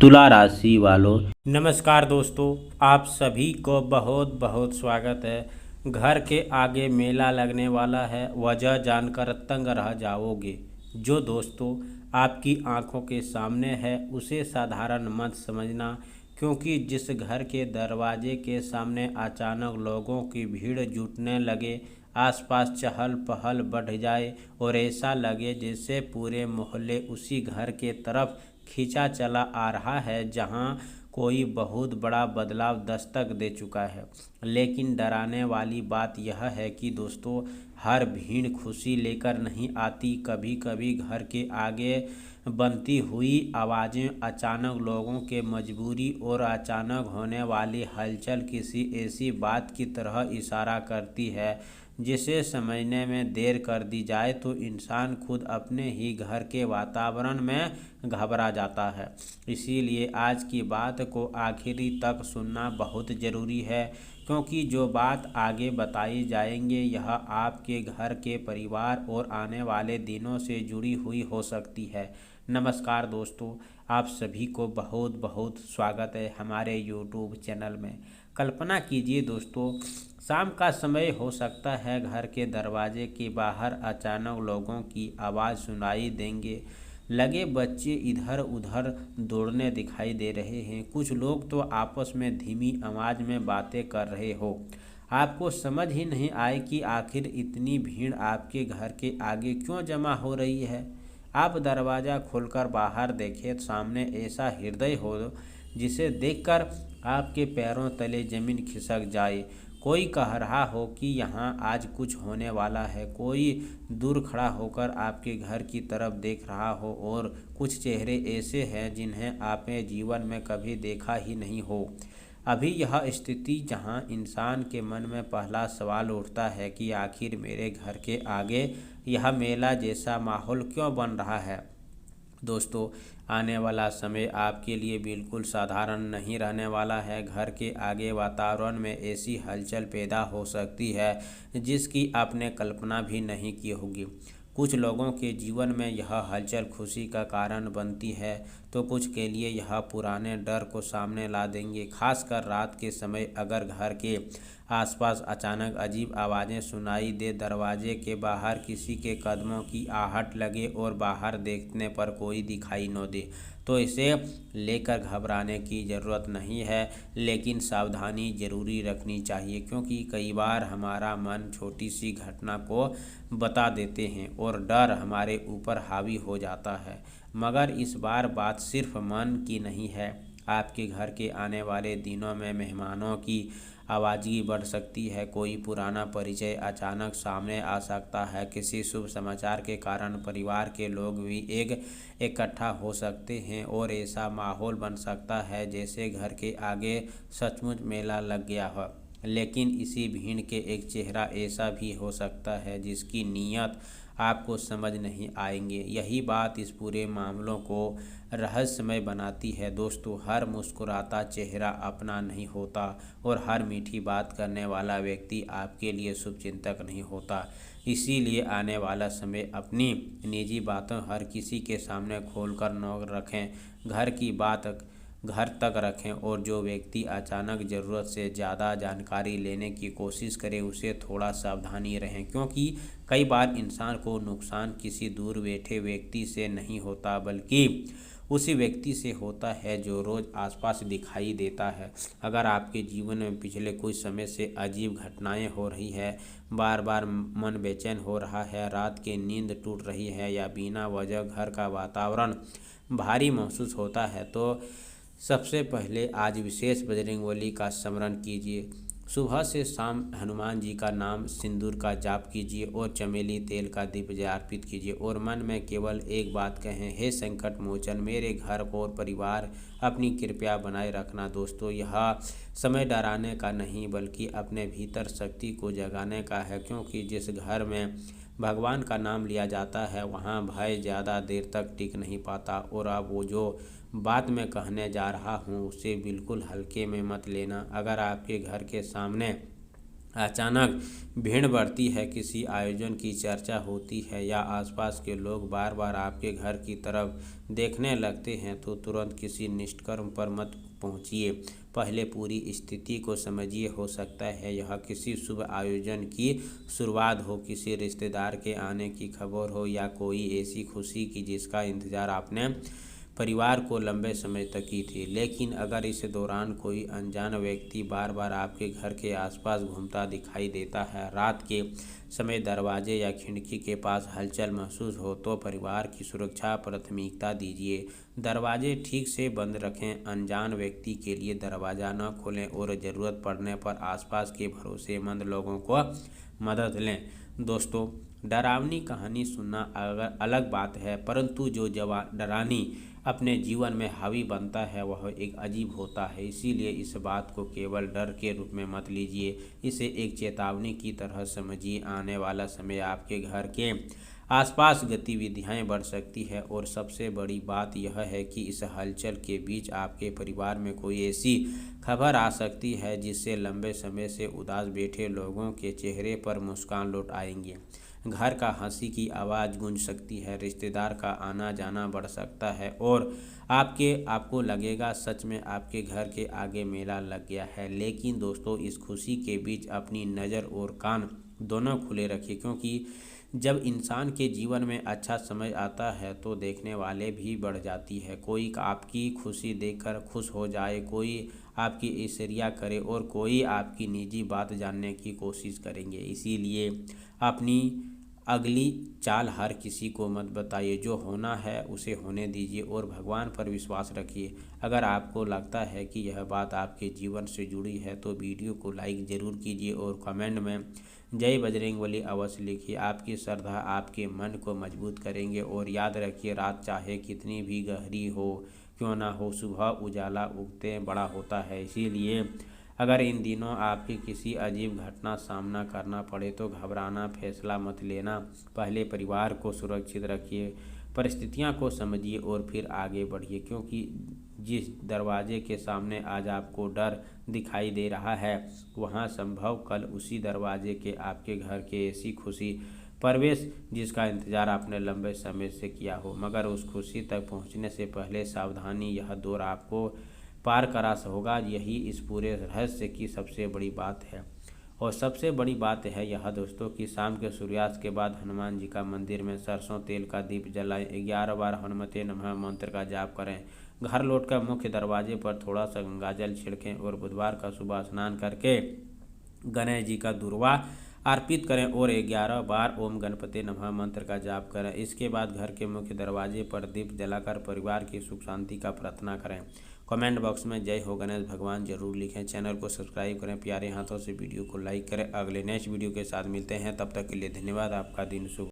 तुला राशि वालों, नमस्कार दोस्तों, आप सभी को बहुत बहुत स्वागत है। घर के आगे मेला लगने वाला है, वजह जानकर तंग रह जाओगे। जो दोस्तों आपकी आंखों के सामने है उसे साधारण मत समझना, क्योंकि जिस घर के दरवाजे के सामने अचानक लोगों की भीड़ जुटने लगे, आसपास चहल पहल बढ़ जाए और ऐसा लगे जैसे पूरे मोहल्ले उसी घर के तरफ खींचा चला आ रहा है जहां कोई बहुत बड़ा बदलाव दस्तक दे चुका है। लेकिन डराने वाली बात यह है कि दोस्तों, हर भीड़ खुशी लेकर नहीं आती। कभी कभी घर के आगे बनती हुई आवाज़ें अचानक लोगों के मजबूरी और अचानक होने वाली हलचल किसी ऐसी बात की तरह इशारा करती है जिसे समझने में देर कर दी जाए तो इंसान खुद अपने ही घर के वातावरण में घबरा जाता है। इसीलिए आज की बात को आखिरी तक सुनना बहुत ज़रूरी है, क्योंकि जो बात आगे बताई जाएंगे यह आपके घर के परिवार और आने वाले दिनों से जुड़ी हुई हो सकती है। नमस्कार दोस्तों, आप सभी को बहुत बहुत स्वागत है हमारे YouTube चैनल में। कल्पना कीजिए दोस्तों, शाम का समय हो सकता है, घर के दरवाजे के बाहर अचानक लोगों की आवाज़ सुनाई देंगे लगे, बच्चे इधर उधर दौड़ने दिखाई दे रहे हैं, कुछ लोग तो आपस में धीमी आवाज़ में बातें कर रहे हो। आपको समझ ही नहीं आए कि आखिर इतनी भीड़ आपके घर के आगे क्यों जमा हो रही है। आप दरवाज़ा खोलकर बाहर देखें, सामने ऐसा हृदय हो जिसे देखकर आपके पैरों तले ज़मीन खिसक जाए। कोई कह रहा हो कि यहाँ आज कुछ होने वाला है, कोई दूर खड़ा होकर आपके घर की तरफ देख रहा हो, और कुछ चेहरे ऐसे हैं जिन्हें आपने जीवन में कभी देखा ही नहीं हो। अभी यह स्थिति जहाँ इंसान के मन में पहला सवाल उठता है कि आखिर मेरे घर के आगे यह मेला जैसा माहौल क्यों बन रहा है। दोस्तों, आने वाला समय आपके लिए बिल्कुल साधारण नहीं रहने वाला है। घर के आगे वातावरण में ऐसी हलचल पैदा हो सकती है जिसकी आपने कल्पना भी नहीं की होगी। कुछ लोगों के जीवन में यह हलचल खुशी का कारण बनती है, तो कुछ के लिए यह पुराने डर को सामने ला देंगे। खासकर रात के समय अगर घर के आसपास अचानक अजीब आवाज़ें सुनाई दे, दरवाजे के बाहर किसी के कदमों की आहट लगे और बाहर देखने पर कोई दिखाई न दे, तो इसे लेकर घबराने की ज़रूरत नहीं है, लेकिन सावधानी ज़रूरी रखनी चाहिए, क्योंकि कई बार हमारा मन छोटी सी घटना को बता देते हैं और डर हमारे ऊपर हावी हो जाता है। मगर इस बार बात सिर्फ मन की नहीं है। आपके घर के आने वाले दिनों में मेहमानों की आवाज़गी बढ़ सकती है, कोई पुराना परिचय अचानक सामने आ सकता है, किसी शुभ समाचार के कारण परिवार के लोग भी इकट्ठा हो सकते हैं और ऐसा माहौल बन सकता है जैसे घर के आगे सचमुच मेला लग गया हो। लेकिन इसी भीड़ के एक चेहरा ऐसा भी हो सकता है जिसकी नीयत आपको समझ नहीं आएंगे। यही बात इस पूरे मामलों को रहस्यमय बनाती है। दोस्तों, हर मुस्कुराता चेहरा अपना नहीं होता और हर मीठी बात करने वाला व्यक्ति आपके लिए शुभचिंतक नहीं होता। इसीलिए आने वाला समय अपनी निजी बातों हर किसी के सामने खोलकर न रखें। घर की बात घर तक रखें, और जो व्यक्ति अचानक ज़रूरत से ज़्यादा जानकारी लेने की कोशिश करे उसे थोड़ा सावधानी रहें, क्योंकि कई बार इंसान को नुकसान किसी दूर बैठे व्यक्ति से नहीं होता बल्कि उसी व्यक्ति से होता है जो रोज़ आसपास दिखाई देता है। अगर आपके जीवन में पिछले कुछ समय से अजीब घटनाएं हो रही है, बार बार मन बेचैन हो रहा है, रात की नींद टूट रही है या बिना वजह घर का वातावरण भारी महसूस होता है, तो सबसे पहले आज विशेष बजरंगबली का स्मरण कीजिए। सुबह से शाम हनुमान जी का नाम सिंदूर का जाप कीजिए और चमेली तेल का दीप अर्पित कीजिए और मन में केवल एक बात कहें, हे संकट मोचन, मेरे घर को और परिवार अपनी कृपया बनाए रखना। दोस्तों, यह समय डराने का नहीं बल्कि अपने भीतर शक्ति को जगाने का है, क्योंकि जिस घर में भगवान का नाम लिया जाता है वहाँ भय ज़्यादा देर तक टिक नहीं पाता। और अब वो जो बात मैं कहने जा रहा हूँ उसे बिल्कुल हल्के में मत लेना। अगर आपके घर के सामने अचानक भीड़ बढ़ती है, किसी आयोजन की चर्चा होती है या आसपास के लोग बार बार आपके घर की तरफ देखने लगते हैं, तो तुरंत किसी निष्कर्म पर मत पहुंचिए। पहले पूरी स्थिति को समझिए। हो सकता है यह किसी शुभ आयोजन की शुरुआत हो, किसी रिश्तेदार के आने की खबर हो या कोई ऐसी खुशी की जिसका इंतज़ार आपने परिवार को लंबे समय तक की थी। लेकिन अगर इस दौरान कोई अनजान व्यक्ति बार बार आपके घर के आसपास घूमता दिखाई देता है, रात के समय दरवाजे या खिड़की के पास हलचल महसूस हो, तो परिवार की सुरक्षा प्राथमिकता दीजिए। दरवाजे ठीक से बंद रखें, अनजान व्यक्ति के लिए दरवाज़ा न खोलें और ज़रूरत पड़ने पर आसपास के भरोसेमंद लोगों को मदद लें। दोस्तों, डरावनी कहानी सुनना अलग बात है, परंतु जो डरानी अपने जीवन में हावी बनता है वह एक अजीब होता है। इसीलिए इस बात को केवल डर के रूप में मत लीजिए, इसे एक चेतावनी की तरह समझिए। आने वाला समय आपके घर के आसपास गतिविधियां बढ़ सकती है और सबसे बड़ी बात यह है कि इस हलचल के बीच आपके परिवार में कोई ऐसी खबर आ सकती है जिससे लंबे समय से उदास बैठे लोगों के चेहरे पर मुस्कान लौट आएंगे। घर का हंसी की आवाज़ गूंज सकती है, रिश्तेदार का आना जाना बढ़ सकता है और आपको लगेगा सच में आपके घर के आगे मेला लग गया है। लेकिन दोस्तों, इस खुशी के बीच अपनी नज़र और कान दोनों खुले रखिए, क्योंकि जब इंसान के जीवन में अच्छा समय आता है तो देखने वाले भी बढ़ जाती है। कोई आपकी खुशी देखकर खुश हो जाए, कोई आपकी ईर्ष्या करे और कोई आपकी निजी बात जानने की कोशिश करेंगे। इसीलिए अपनी अगली चाल हर किसी को मत बताइए, जो होना है उसे होने दीजिए और भगवान पर विश्वास रखिए। अगर आपको लगता है कि यह बात आपके जीवन से जुड़ी है तो वीडियो को लाइक ज़रूर कीजिए और कमेंट में जय बजरंगबली अवश्य लिखिए। आपकी श्रद्धा आपके मन को मजबूत करेंगे। और याद रखिए, रात चाहे कितनी भी गहरी हो क्यों ना हो, सुबह उजाला उगते बड़ा होता है। इसीलिए अगर इन दिनों आपकी किसी अजीब घटना सामना करना पड़े तो घबराना, फैसला मत लेना। पहले परिवार को सुरक्षित रखिए, परिस्थितियां को समझिए और फिर आगे बढ़िए, क्योंकि जिस दरवाजे के सामने आज आपको डर दिखाई दे रहा है, वहां संभव कल उसी दरवाजे के आपके घर के ऐसी खुशी प्रवेश जिसका इंतज़ार आपने लंबे समय से किया हो। मगर उस खुशी तक पहुंचने से पहले सावधानी, यह दौर आपको पार करा होगा। यही इस पूरे रहस्य की सबसे बड़ी बात है। और सबसे बड़ी बात है यह दोस्तों कि शाम के सूर्यास्त के बाद हनुमान जी का मंदिर में सरसों तेल का दीप जलाएं, 11 बार हनुमते नमः मंत्र का जाप करें। घर लौटकर मुख्य दरवाजे पर थोड़ा सा गंगाजल छिड़कें और बुधवार का सुबह स्नान करके गणेश जी का दुर्वा अर्पित करें और 11 बार ओम गणपति नमः मंत्र का जाप करें। इसके बाद घर के मुख्य दरवाजे पर दीप जलाकर परिवार की सुख शांति का प्रार्थना करें। कमेंट बॉक्स में जय हो गणेश भगवान जरूर लिखें। चैनल को सब्सक्राइब करें, प्यारे हाथों से वीडियो को लाइक करें। अगले नेक्स्ट वीडियो के साथ मिलते हैं, तब तक के लिए धन्यवाद। आपका दिन शुभ।